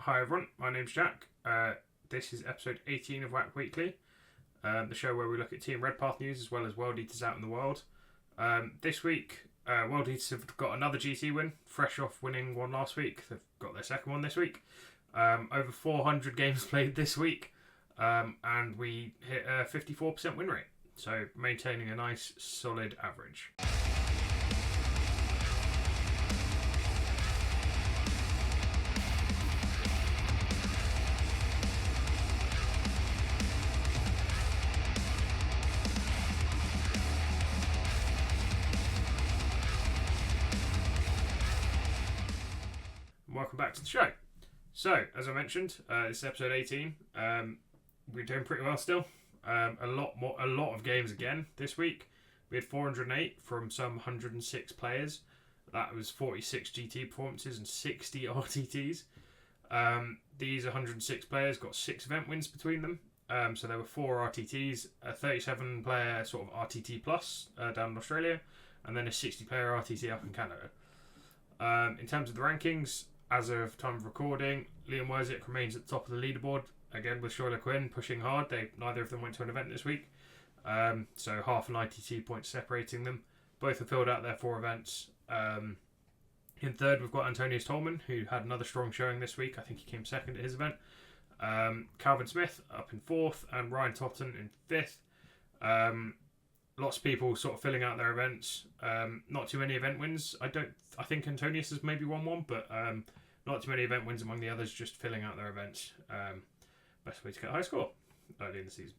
Hi everyone, my name's Jack. This is episode 18 of WAAC Weekly, the show where we look at Team Red Path news as well as World Eaters out in the world. This week, World Eaters have got another GT win, fresh off winning one last week. They've got their second one this week. Over 400 games played this week, and we hit a 54% win rate, so maintaining a nice solid average. Welcome back to the show. So, as I mentioned, this is episode 18. We're doing pretty well still. A lot of games again this week. We had 408 from some 106 players. That was 46 GT performances and 60 RTTs. These 106 players got 6 event wins between them. So there were 4 RTTs, a 37 player sort of RTT plus down in Australia, and then a 60 player RTT up in Canada. In terms of the rankings, as of time of recording, Liam Worzik remains at the top of the leaderboard, again with Shoyla Quinn pushing hard. Neither of them went to an event this week, so half an ITT point separating them. Both have filled out their 4 events. In third, we've got Antonius Tolman, who had another strong showing this week. I think he came second at his event. Calvin Smith up in 4th, and Ryan Thompson in 5th. Lots of people sort of filling out their events. Not too many event wins. I think Antonius has maybe won one, but not too many event wins among the others, just filling out their events. Best way to get a high score early in the season.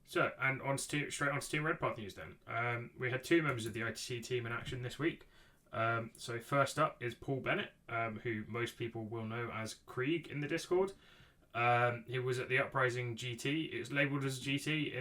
So, and straight on to Team Red Path news then. We had 2 members of the ITC team in action this week. So first up is Paul Bennett, who most people will know as Krieg in the Discord. He was at the Uprising GT. It was labelled as a GT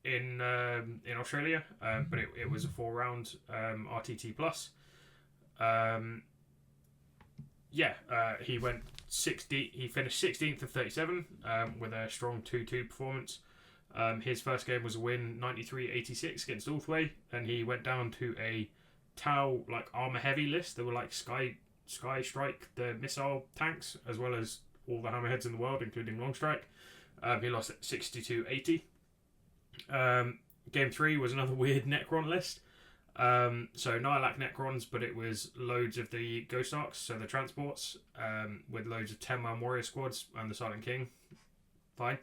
in Australia, but it was a 4-round RTT plus. He went 60. He finished 16th of 37 with a strong 2-2 performance. His first game was a win, 93-86 against Althway, and he went down to a Tau armor heavy list. There were Sky Strike, the missile tanks, as well as all the hammerheads in the world, including Long Strike. He lost at 62-80. Game 3 was another weird Necron list. So Nihilak Necrons, but it was loads of the Ghost Arcs, so the transports, with loads of 10-man warrior squads and the Silent King. Fine.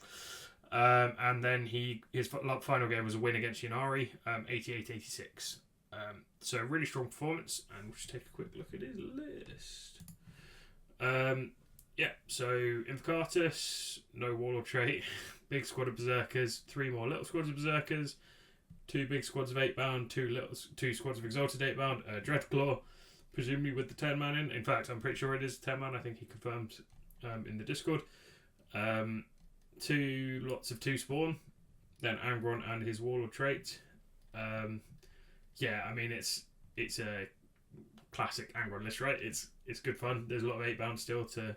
And then his final game was a win against Yunari, 88-86. So really strong performance, and we'll just take a quick look at his list. So Invocatus, no Warlord trait, big squad of Berserkers, 3 more little squads of Berserkers, 2 big squads of 8-bound, 2 squads of Exalted 8-bound, Dreadclaw, presumably with the 10-man in. In fact, I'm pretty sure it is 10-man. I think he confirmed in the Discord. 2 lots of 2 spawn, then Angron and his Warlord trait. It's a classic Angron list, right? It's good fun. There's a lot of 8-bound still to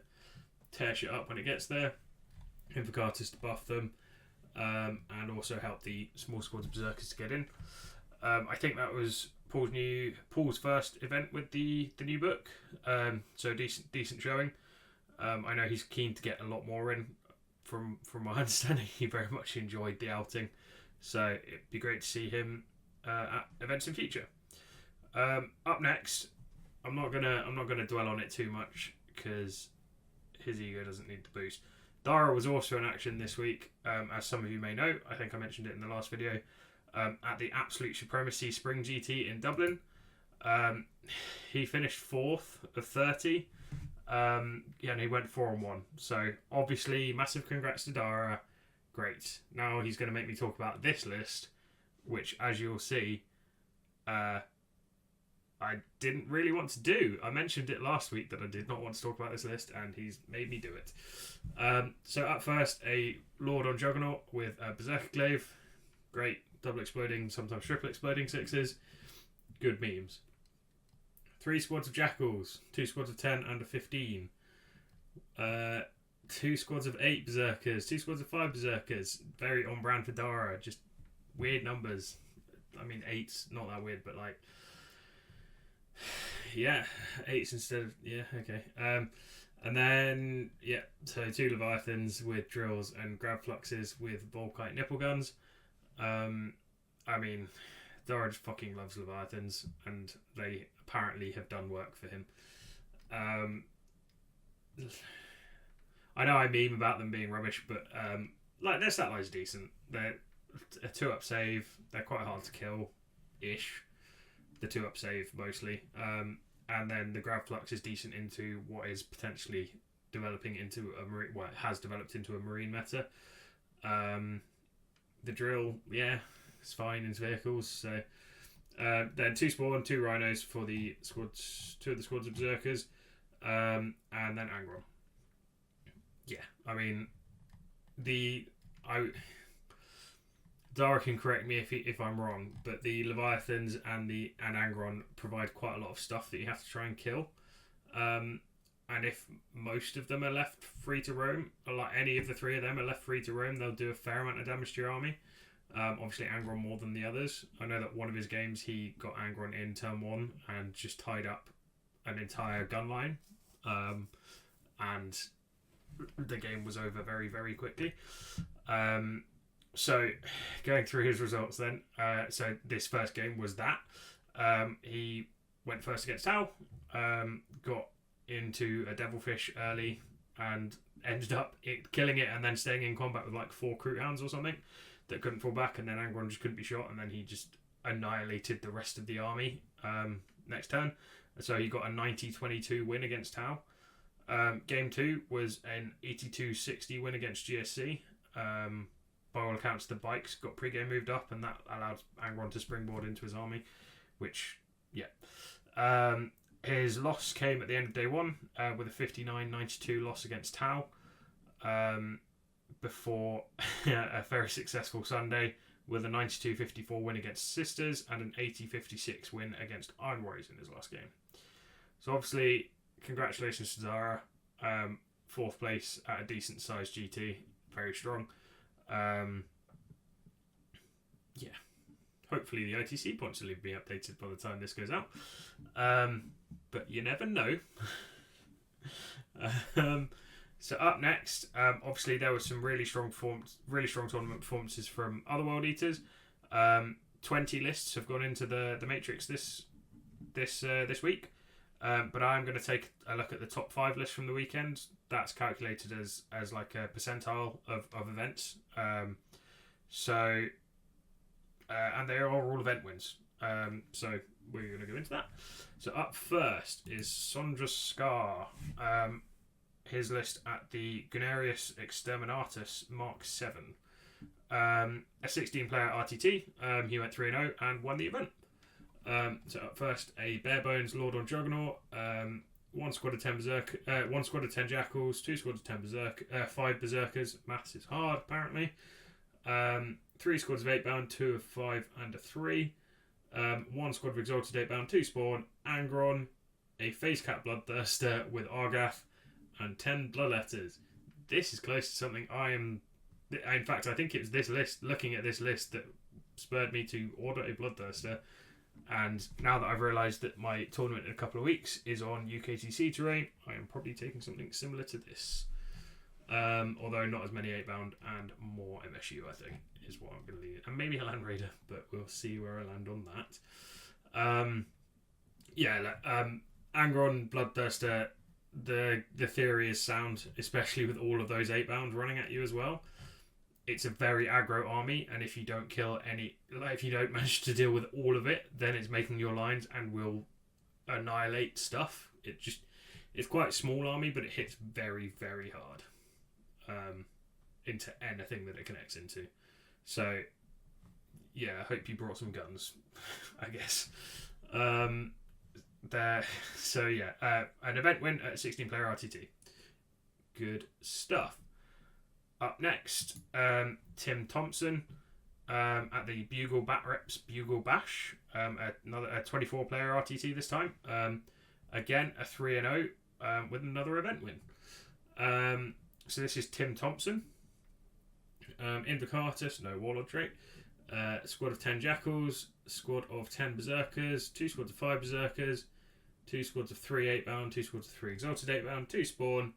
tear shit up when it gets there. Invocatus to buff them, and also help the small squads of Berserkers to get in. I think that was Paul's first event with the new book, so decent showing. I know he's keen to get a lot more in. From my understanding, he very much enjoyed the outing, so it'd be great to see him at events in future. Up next, I'm not gonna dwell on it too much because his ego doesn't need the boost. Dara was also in action this week, as some of you may know. I think I mentioned it in the last video. At the Absolute Supremacy Spring GT in Dublin, he finished 4th of 30. And he went 4-1. So obviously, massive congrats to Dara. Great. Now he's going to make me talk about this list, which, as you'll see, I didn't really want to do. I mentioned it last week that I did not want to talk about this list, and he's made me do it. So up first, a Lord on Juggernaut with a Berserker Glaive. Great. Double exploding, sometimes triple exploding 6s. Good memes. 3 squads of Jackals, 2 squads of 10 and a 15. 2 squads of 8 Berserkers, 2 squads of 5 Berserkers. Very on brand for Dara. Just weird numbers. I mean, 8's not that weird, but yeah, 8s instead of okay. And then so 2 Leviathans with drills and grab fluxes with Volkite nipple guns. I mean, Dara just fucking loves Leviathans, and they apparently have done work for him. I know I meme about them being rubbish, but like their stat line's decent. They're a 2-up save. They're quite hard to kill, ish. The 2-up save mostly, and then the grab flux is decent into what is potentially developing into a marine. Well, it has developed into a marine meta. The drill, it's fine into vehicles. So then 2 spawn, 2 rhinos for the squads, 2 of the squads of berserkers, and then Angron. Yeah, I mean, Dara can correct me if I'm wrong, but the Leviathans and Angron provide quite a lot of stuff that you have to try and kill. And if most of them are left free to roam, or like any of the 3 of them are left free to roam, they'll do a fair amount of damage to your army. Obviously Angron more than the others. I know that one of his games he got Angron in turn 1 and just tied up an entire gun line. And the game was over very, very quickly. So going through his results then, so this first game was that. He went first against Tau, got into a Devilfish early and ended up killing it and then staying in combat with like 4 Croot Hounds or something that couldn't fall back, and then Angron just couldn't be shot, and then he just annihilated the rest of the army next turn. So he got a 90-22 win against Tau. Game 2 was an 82-60 win against GSC. By all accounts, the bikes got pre-game moved up, and that allowed Angron to springboard into his army, which, his loss came at the end of day 1 with a 59-92 loss against Tau, before a very successful Sunday with a 92-54 win against Sisters and an 80-56 win against Iron Warriors in his last game. So obviously, congratulations to Dara. 4th place at a decent sized GT. Very strong. Hopefully the ITC points will be updated by the time this goes out. But you never know. So up next, obviously there were some really strong tournament performances from other World Eaters. 20 lists have gone into the Matrix this week. But I'm going to take a look at the top 5 list from the weekend. That's calculated as like a percentile of events. And they are all event wins. So we're going to go into that. So up first is Sondre Skar. His list at the Gunerius Exterminatus Mark 7. A 16-player RTT. He went 3-0 and won the event. So up first, a bare bones Lord on Juggernaut, 1 squad of 10 berserk, 1 squad of 10 jackals, 2 squads of 10 berserk, 5 berserkers. Maths is hard apparently. 3 squads of 8 bound, 2 of 5 and a 3. 1 squad of exalted 8 bound, 2 spawn, Angron, a face cap bloodthirster with Argath, and 10 bloodletters. This is close to something I am. In fact, I think it was this list. Looking at this list that spurred me to order a bloodthirster. And now that I've realised that my tournament in a couple of weeks is on UKTC terrain, I am probably taking something similar to this. Although not as many 8-bound and more MSU, I think, is what I'm going to leave. And maybe a Land Raider, but we'll see where I land on that. Angron, Bloodthirster, the theory is sound, especially with all of those 8-bound running at you as well. It's a very aggro army, and if you don't kill any, if you don't manage to deal with all of it, then it's making your lines and will annihilate stuff. It's quite a small army, but it hits very, very hard into anything that it connects into. So, I hope you brought some guns, I guess. An event win at 16-player RTT. Good stuff. Up next, Tim Thompson at the Bugle Bash, another 24-player RTT this time. Again, a 3-0 with another event win. So this is Tim Thompson. Invocatus, no Warlord trait. Squad of 10 Jackals, squad of 10 Berserkers, 2 squads of 5 Berserkers, 2 squads of 3 8-bound, 2 squads of 3 exalted 8-bound, 2 spawn,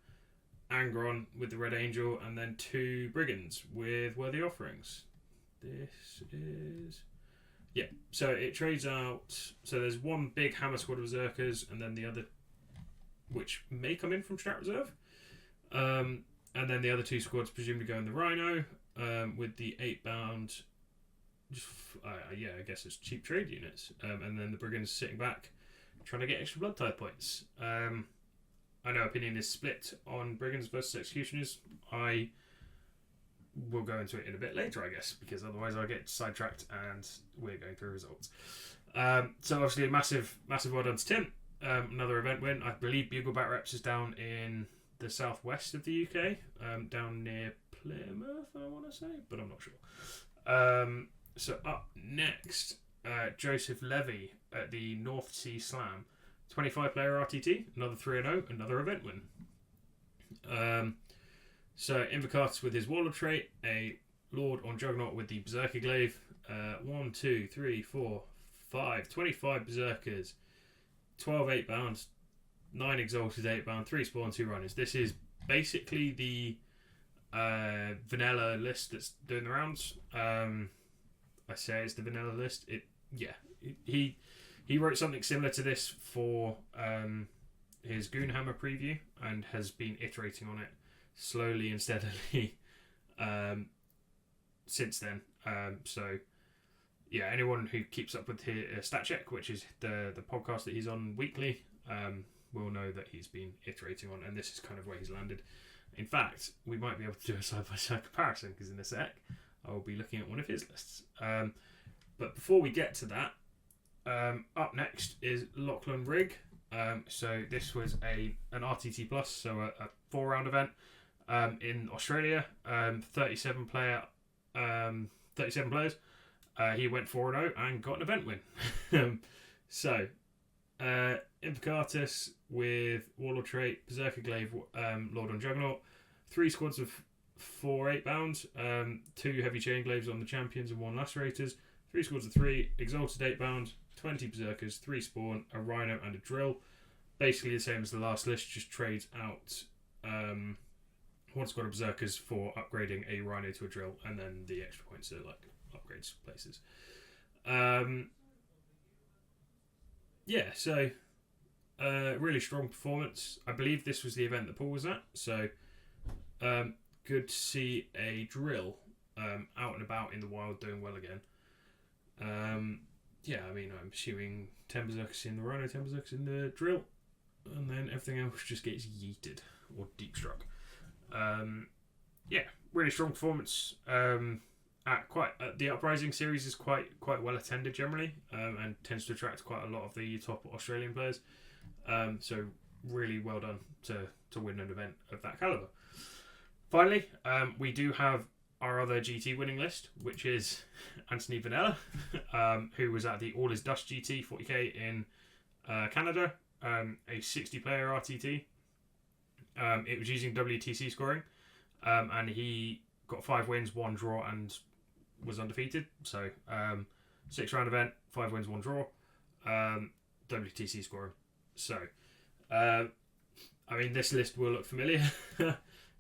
Angron with the Red Angel, and then 2 brigands with worthy offerings. This is... Yeah, so it trades out... So there's one big hammer squad of berserkers, and then the other, which may come in from Strat Reserve. And then the other 2 squads presumably go in the Rhino, with the 8-bound... I guess it's cheap trade units. And then the brigands sitting back, trying to get extra blood tithe points. I know opinion is split on brigands versus executioners. I will go into it in a bit later, I guess, because otherwise I'll get sidetracked and we're going through results. So obviously a massive well done to Tim. Another event win. I believe Bugle Bat Reps is down in the southwest of the UK, down near Plymouth, I want to say, but I'm not sure. So up next, Josef Levy at the North Sea Slam. 25 player RTT, another 3-0, another event win. So Invocatus with his Warlord trait, a Lord on Juggernaut with the Berserker Glaive. 1, 2, 3, 4, 5, 25 Berserkers, 12 8-bound, 9 Exalted 8-bound, 3 Spawn, 2 Runners. This is basically the Vanilla list that's doing the rounds. I say it's the Vanilla list. He wrote something similar to this for his Goonhammer preview and has been iterating on it slowly and steadily since then. So yeah, anyone who keeps up with his Stat Check, which is the podcast that he's on weekly, will know that he's been iterating on, and this is kind of where he's landed. In fact, we might be able to do a side-by-side comparison, because in a sec I will be looking at one of his lists. But before we get to that, up next is Lachlan Rigg. So this was an RTT plus, so a 4-round event in Australia. 37 players. He went 4-0 and got an event win. So Invocatus with Warlord trait, Berserker Glaive, Lord on Juggernaut. 3 squads of 4 8-bound, 2 heavy chain glaives on the champions and 1 lacerators. 3 squads of 3 exalted 8-bound, 20 berserkers, 3 spawn, a rhino and a drill. Basically the same as the last list, just trades out 1 squad of berserkers for upgrading a rhino to a drill, and then the extra points are like upgrades places. So really strong performance. I believe this was the event that Paul was at, so good to see a drill out and about in the wild doing well again. I'm assuming 10 berserkers in the rhino, 10 berserkers in the drill, and then everything else just gets yeeted or deep struck. Really strong performance. The Uprising series is quite well attended generally, and tends to attract quite a lot of the top Australian players. So really well done to win an event of that caliber. Finally, we do have our other GT winning list, which is Anthony Vanella, who was at the All Is Dust GT 40k in Canada, a 60 player RTT. It was using WTC scoring, and he got 5 wins, 1 draw, and was undefeated. So 6-round event, 5 wins, 1 draw, WTC scoring. So this list will look familiar.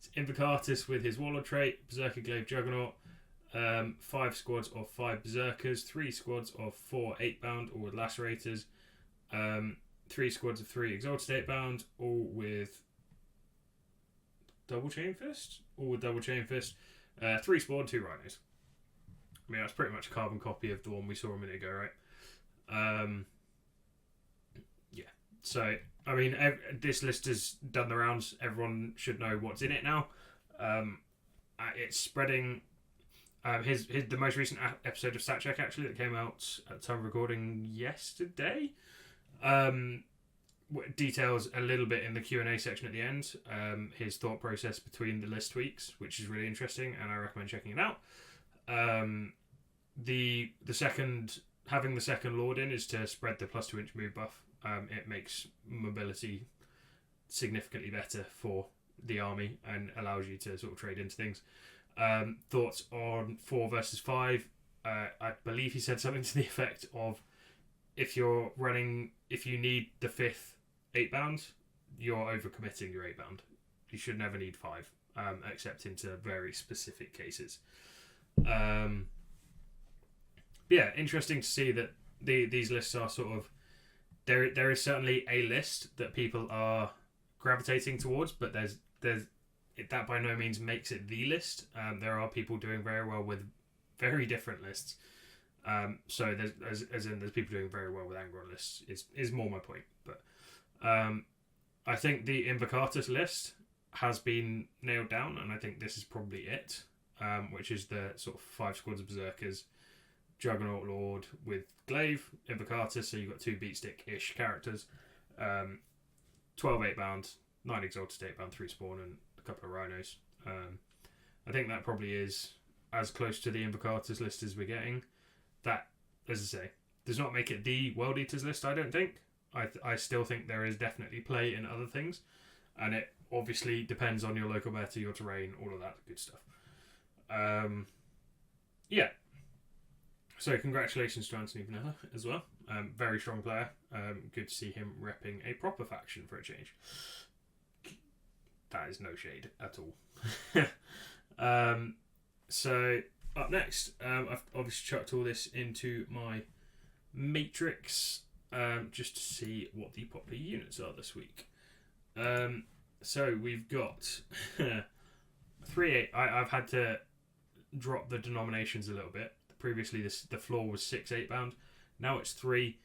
It's Invocatus with his Warlord trait, Berserker Glaive Juggernaut, 5 squads of 5 Berserkers, 3 squads of 4 8-bound, all with lacerators, 3 squads of 3 Exalted 8-bound, all with double chain fist, 3 spawn, 2 rhinos. That's pretty much a carbon copy of the one we saw a minute ago, right? So this list has done the rounds. Everyone should know what's in it now. It's spreading. The most recent episode of Stat Check actually that came out at the time of recording yesterday details a little bit in the Q&A section at the end his thought process between the list tweaks, which is really interesting, and I recommend checking it out. Having the second Lord in is to spread the +2 inch move buff. It makes mobility significantly better for the army and allows you to sort of trade into things. Thoughts on 4 versus 5? I believe he said something to the effect of if you need the 5th 8-bound, you're overcommitting your 8-bound. You should never need 5, except into very specific cases. Yeah, interesting to see that these lists are sort of... There is certainly a list that people are gravitating towards, but there's that by no means makes it the list. There are people doing very well with very different lists. So there's people doing very well with Angron lists is more my point. But I think the Invocatus list has been nailed down, and I think this is probably it, which is the sort of 5 squads of Berserkers, Juggernaut Lord with Glaive, Invocatus, so you've got 2 beatstick-ish characters, 12 8-bound, 9 Exalted 8-bound, 3 Spawn, and a couple of Rhinos. I think that probably is as close to the Invocatus list as we're getting. That, as I say, does not make it the World Eaters list, I don't think. I still think there is definitely play in other things, and it obviously depends on your local meta, your terrain, all of that good stuff. Yeah. So congratulations to Anthony Vanella as well. Very strong player. Good to see him repping a proper faction for a change. That is no shade at all. So up next, I've obviously chucked all this into my matrix just to see what the popular units are this week. So we've got 3-8. I've had to drop the denominations a little bit. Previously, the floor was 6 8-bound. Now it's 3.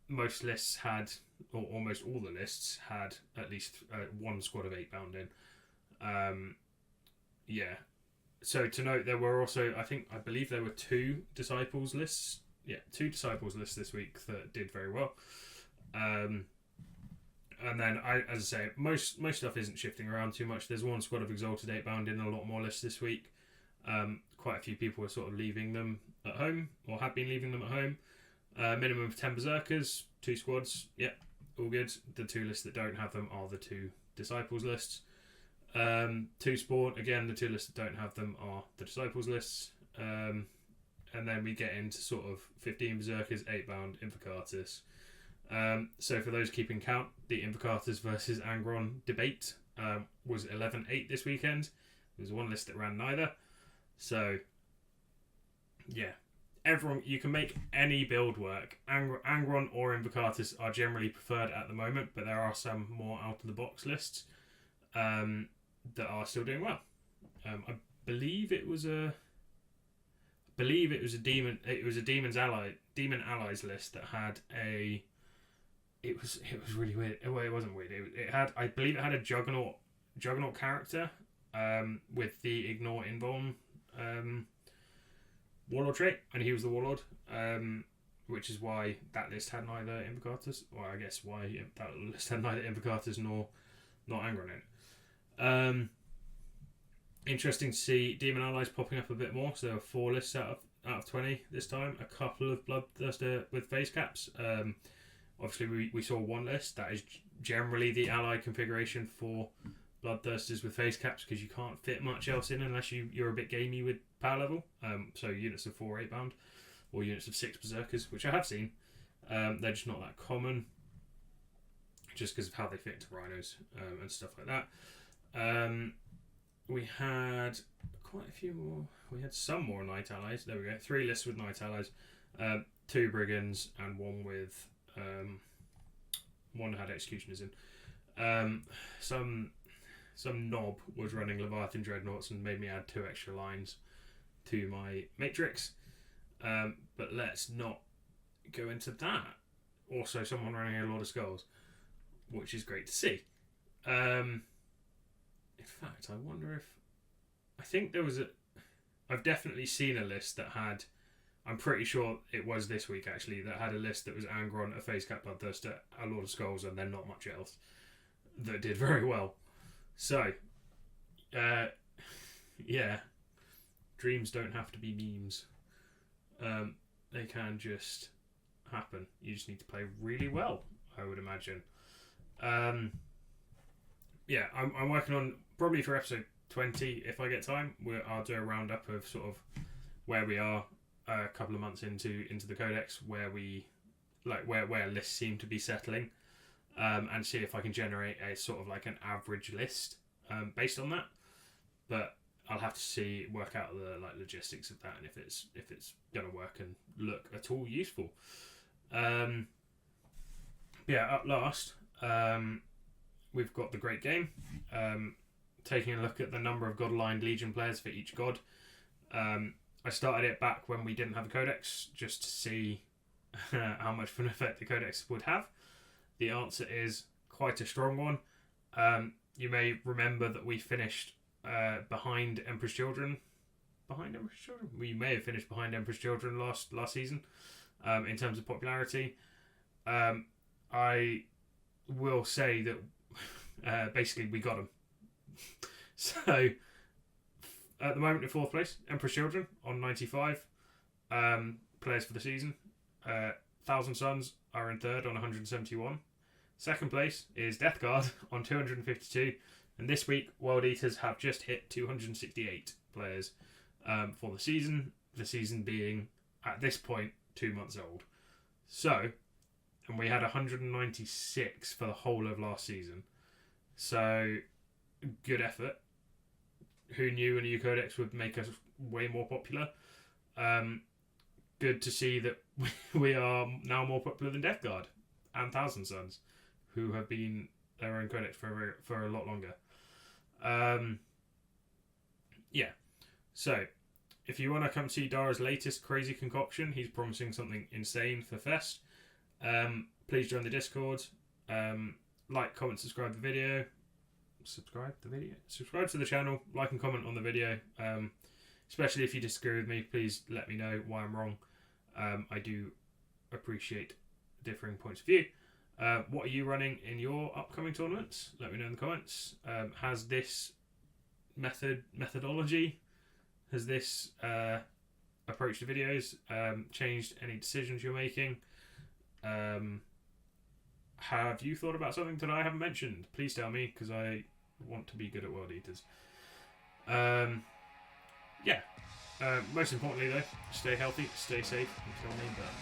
Most lists had, or almost all the lists had, at least 1 squad of 8-bound in. Yeah. So to note, there were also, I believe there were 2 Disciples lists. Yeah, 2 Disciples lists this week that did very well. And then, as I say, most stuff isn't shifting around too much. There's 1 squad of Exalted 8-bound in a lot more lists this week. Quite a few people are sort of leaving them at home, or have been leaving them at home. Minimum of 10 Berserkers, 2 squads, yep, all good. The 2 lists that don't have them are the 2 Disciples lists. 2 Spawn, again, the 2 lists that don't have them are the Disciples lists. And then we get into sort of 15 Berserkers, 8-bound, Invocatus. So for those keeping count, the Invocatus versus Angron debate was 11-8 this weekend. There was 1 list that ran neither. So, yeah. Everyone, you can make any build work. Angron or Invocatus are generally preferred at the moment, but there are some more out-of-the-box lists that are still doing well. I believe it was a Demon Allies list that had a... It was really weird. Well, it wasn't weird. I believe it had a Juggernaut character with the Ignore Invuln Warlord trait, and he was the Warlord, which is why that list had neither Invocatus, or I guess why that list had neither Invocatus nor Angron in it. Interesting to see Demon Allies popping up a bit more. So there were 4 lists out of 20 this time. A couple of Bloodthirster with face caps. Obviously, we saw 1 list. That is generally the ally configuration for Bloodthirsters with face caps, because you can't fit much else in unless you're a bit gamey with power level. So units of 4 8-bound or units of 6 Berserkers, which I have seen. They're just not that common, just because of how they fit into Rhinos and stuff like that. We had quite a few more. We had some more Knight Allies. There we go. 3 lists with Knight Allies. 2 Brigands and 1 with... one had Executioners in. Some knob was running Leviathan Dreadnoughts and made me add 2 extra lines to my matrix. But let's not go into that. Also, someone running a Lord of Skulls, which is great to see. In fact, I wonder if... I think there was I've definitely seen a list that had... I'm pretty sure it was this week, actually, that had a list that was Angron, a Face Cap Bloodthirster, a Lord of Skulls, and then not much else, that did very well. So, yeah, dreams don't have to be memes. They can just happen. You just need to play really well, I would imagine. Yeah, I'm working on, probably for episode 20, if I get time, I'll do a roundup of sort of where we are a couple of months into the codex, where we where lists seem to be settling. and see if I can generate a sort of like an average list based on that. But I'll have to work out the like logistics of that, and if it's gonna work and look at all useful. Up last, we've got the Great Game. Taking a look at the number of God-aligned Legion players for each god. I started it back when we didn't have a codex, just to see how much of an effect the codex would have. The answer is quite a strong one. You may remember that we finished behind Emperor's Children. We may have finished behind Emperor's Children last season in terms of popularity. I will say that basically we got them. So at the moment in 4th place, Emperor's Children on 95 players for the season. Thousand Suns are in 3rd on 171. 2nd place is Death Guard on 252. And this week, World Eaters have just hit 268 players for the season. The season being, at this point, 2 months old. So, and we had 196 for the whole of last season. So, good effort. Who knew a new codex would make us way more popular? Good to see that we are now more popular than Death Guard and Thousand Suns, who have been their own codex for a lot longer. So if you want to come see Dara's latest crazy concoction, he's promising something insane for Fest. Please join the Discord. Like, comment, subscribe to the video. Subscribe to the channel. Like and comment on the video. Especially if you disagree with me, please let me know why I'm wrong. I do appreciate differing points of view. What are you running in your upcoming tournaments? Let me know in the comments. Has this methodology, has this approach to videos changed any decisions you're making? Have you thought about something that I haven't mentioned? Please tell me, because I want to be good at World Eaters. Most importantly though, stay healthy, stay safe until main burn.